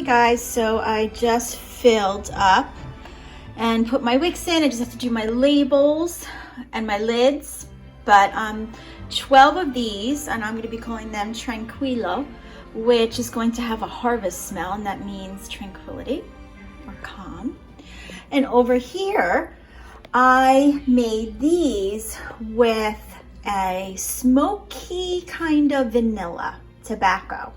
guys, so I just filled up and put my wicks in. I just have to do my labels and my lids, but 12 of these, and I'm going to be calling them Tranquillo, which is going to have a harvest smell, and that means tranquility or calm. And over here I made these with a smoky kind of vanilla tobacco.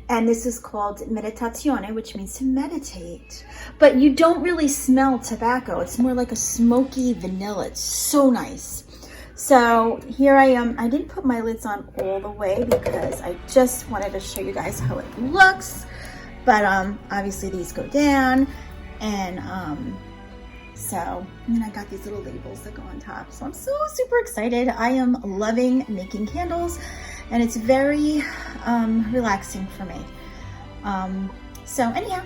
And this is called meditazione, which means to meditate. But you don't really smell tobacco. It's more like a smoky vanilla. It's so nice. So here I am. I didn't put my lids on all the way because I just wanted to show you guys how it looks. But obviously these go down. And then I got these little labels that go on top. So I'm so super excited. I am loving making candles. And it's very relaxing for me. So anyhow,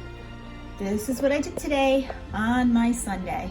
this is what I did today on my Sunday.